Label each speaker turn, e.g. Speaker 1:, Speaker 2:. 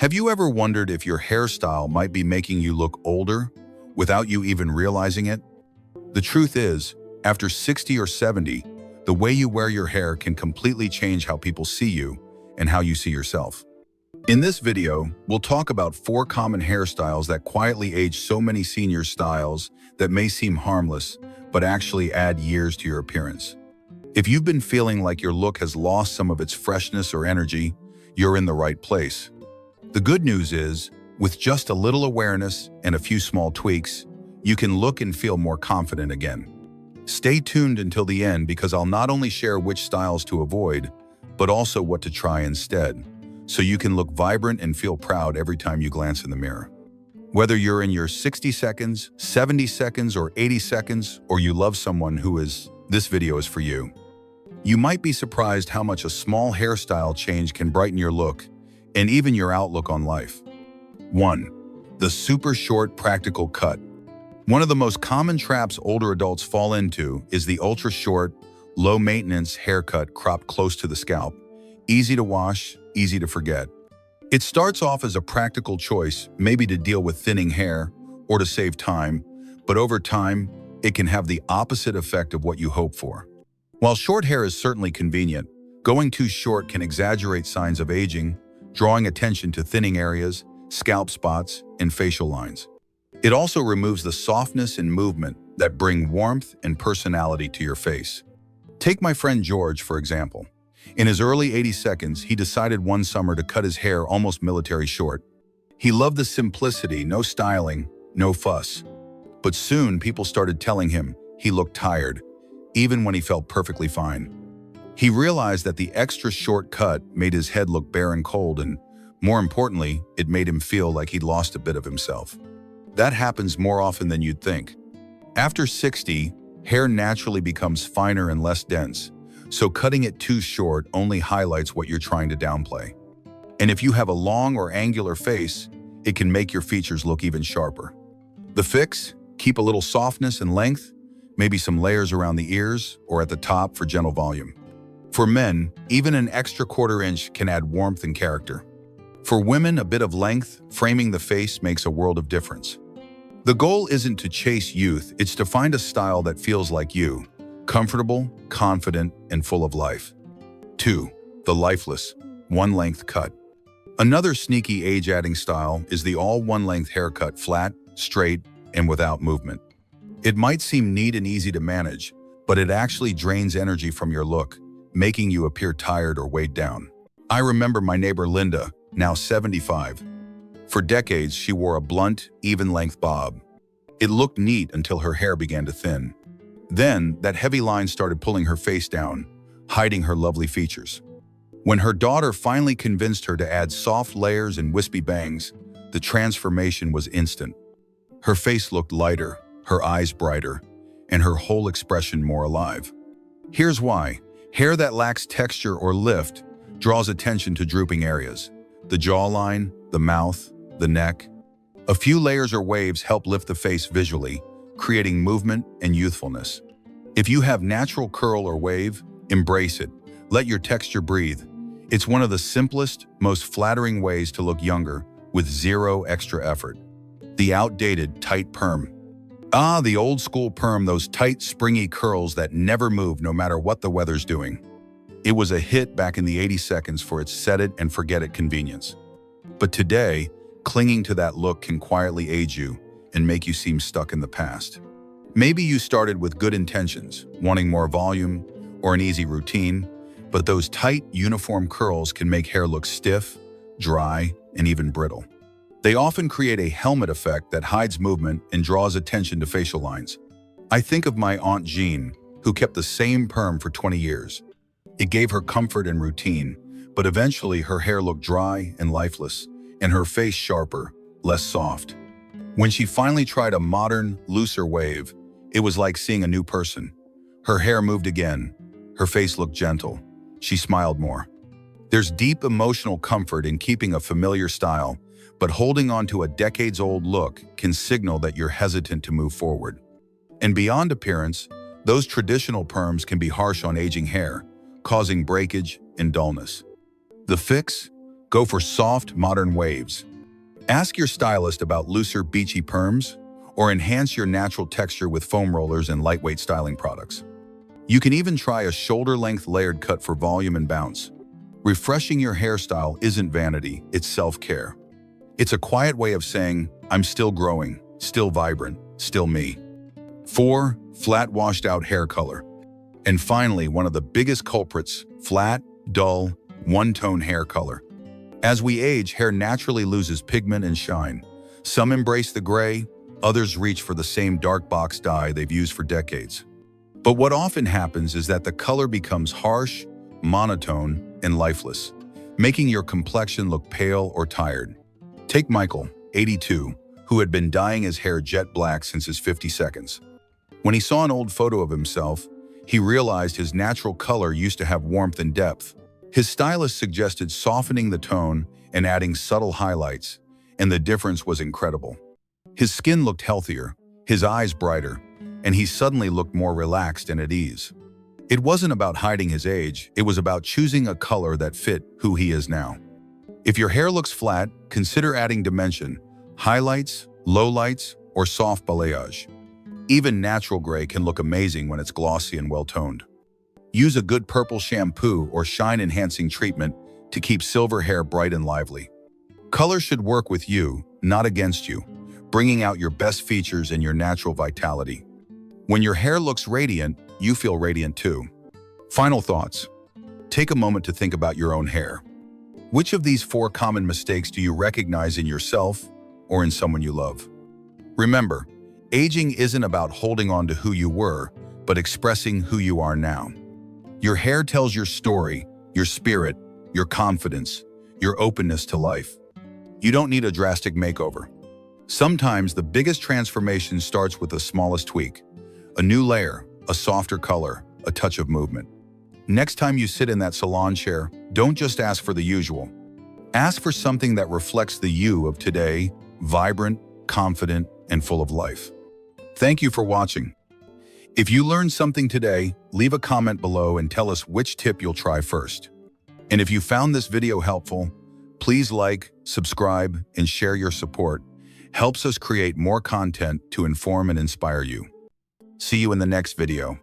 Speaker 1: Have you ever wondered if your hairstyle might be making you look older without you even realizing it? The truth is, after 60 or 70, the way you wear your hair can completely change how people see you and how you see yourself. In this video, we'll talk about 4 common hairstyles that quietly age so many senior styles that may seem harmless, but actually add years to your appearance. If you've been feeling like your look has lost some of its freshness or energy, you're in the right place. The good news is, with just a little awareness and a few small tweaks, you can look and feel more confident again. Stay tuned until the end because I'll not only share which styles to avoid, but also what to try instead, so you can look vibrant and feel proud every time you glance in the mirror. Whether you're in your 60 seconds, 70 seconds, or 80 seconds, or you love someone this video is for you. You might be surprised how much a small hairstyle change can brighten your look and even your outlook on life. 1. The super short practical cut. One of the most common traps older adults fall into is the ultra short, low maintenance haircut cropped close to the scalp. Easy to wash, easy to forget. It starts off as a practical choice, maybe to deal with thinning hair or to save time, but over time, it can have the opposite effect of what you hope for. While short hair is certainly convenient, going too short can exaggerate signs of aging, drawing attention to thinning areas, scalp spots, and facial lines. It also removes the softness and movement that bring warmth and personality to your face. Take my friend George, for example. In his early 80 seconds, he decided one summer to cut his hair almost military short. He loved the simplicity, no styling, no fuss. But soon, people started telling him he looked tired, even when he felt perfectly fine. He realized that the extra short cut made his head look bare and cold, and more importantly, it made him feel like he'd lost a bit of himself. That happens more often than you'd think. After 60, hair naturally becomes finer and less dense, so cutting it too short only highlights what you're trying to downplay. And if you have a long or angular face, it can make your features look even sharper. The fix? Keep a little softness and length, maybe some layers around the ears or at the top for gentle volume. For men, even an extra quarter inch can add warmth and character. For women, a bit of length, framing the face makes a world of difference. The goal isn't to chase youth, it's to find a style that feels like you, comfortable, confident, and full of life. 2. The lifeless, one-length cut. Another sneaky age-adding style is the all-one-length haircut, flat, straight, and without movement. It might seem neat and easy to manage, but it actually drains energy from your look, making you appear tired or weighed down. I remember my neighbor Linda, now 75. For decades, she wore a blunt, even-length bob. It looked neat until her hair began to thin. Then, that heavy line started pulling her face down, hiding her lovely features. When her daughter finally convinced her to add soft layers and wispy bangs, the transformation was instant. Her face looked lighter, her eyes brighter, and her whole expression more alive. Here's why. Hair that lacks texture or lift draws attention to drooping areas. The jawline, the mouth, the neck. A few layers or waves help lift the face visually, creating movement and youthfulness. If you have natural curl or wave, embrace it. Let your texture breathe. It's one of the simplest, most flattering ways to look younger with zero extra effort. The outdated tight perm. The old school perm, those tight, springy curls that never move no matter what the weather's doing. It was a hit back in the 80 seconds for its set it and forget it convenience. But today, clinging to that look can quietly age you and make you seem stuck in the past. Maybe you started with good intentions, wanting more volume or an easy routine, but those tight, uniform curls can make hair look stiff, dry, and even brittle. They often create a helmet effect that hides movement and draws attention to facial lines. I think of my Aunt Jean, who kept the same perm for 20 years. It gave her comfort and routine, but eventually her hair looked dry and lifeless, and her face sharper, less soft. When she finally tried a modern, looser wave, it was like seeing a new person. Her hair moved again. Her face looked gentle. She smiled more. There's deep emotional comfort in keeping a familiar style, but holding on to a decades-old look can signal that you're hesitant to move forward. And beyond appearance, those traditional perms can be harsh on aging hair, causing breakage and dullness. The fix? Go for soft, modern waves. Ask your stylist about looser, beachy perms, or enhance your natural texture with foam rollers and lightweight styling products. You can even try a shoulder-length layered cut for volume and bounce. Refreshing your hairstyle isn't vanity, it's self-care. It's a quiet way of saying, I'm still growing, still vibrant, still me. 4. Flat washed out hair color. And finally, one of the biggest culprits, flat, dull, one-tone hair color. As we age, hair naturally loses pigment and shine. Some embrace the gray, others reach for the same dark box dye they've used for decades. But what often happens is that the color becomes harsh, monotone, and lifeless, making your complexion look pale or tired. Take Michael, 82, who had been dyeing his hair jet black since his 50 seconds. When he saw an old photo of himself, he realized his natural color used to have warmth and depth. His stylist suggested softening the tone and adding subtle highlights, and the difference was incredible. His skin looked healthier, his eyes brighter, and he suddenly looked more relaxed and at ease. It wasn't about hiding his age, it was about choosing a color that fit who he is now. If your hair looks flat, consider adding dimension, highlights, lowlights, or soft balayage. Even natural gray can look amazing when it's glossy and well-toned. Use a good purple shampoo or shine-enhancing treatment to keep silver hair bright and lively. Color should work with you, not against you, bringing out your best features and your natural vitality. When your hair looks radiant, you feel radiant too. Final thoughts. Take a moment to think about your own hair. Which of these 4 common mistakes do you recognize in yourself or in someone you love? Remember, aging isn't about holding on to who you were, but expressing who you are now. Your hair tells your story, your spirit, your confidence, your openness to life. You don't need a drastic makeover. Sometimes the biggest transformation starts with the smallest tweak. A new layer, a softer color, a touch of movement. Next time you sit in that salon chair, don't just ask for the usual. Ask for something that reflects the you of today, vibrant, confident, and full of life. Thank you for watching. If you learned something today, leave a comment below and tell us which tip you'll try first. And if you found this video helpful, please like, subscribe, and share. Your support helps us create more content to inform and inspire you. See you in the next video.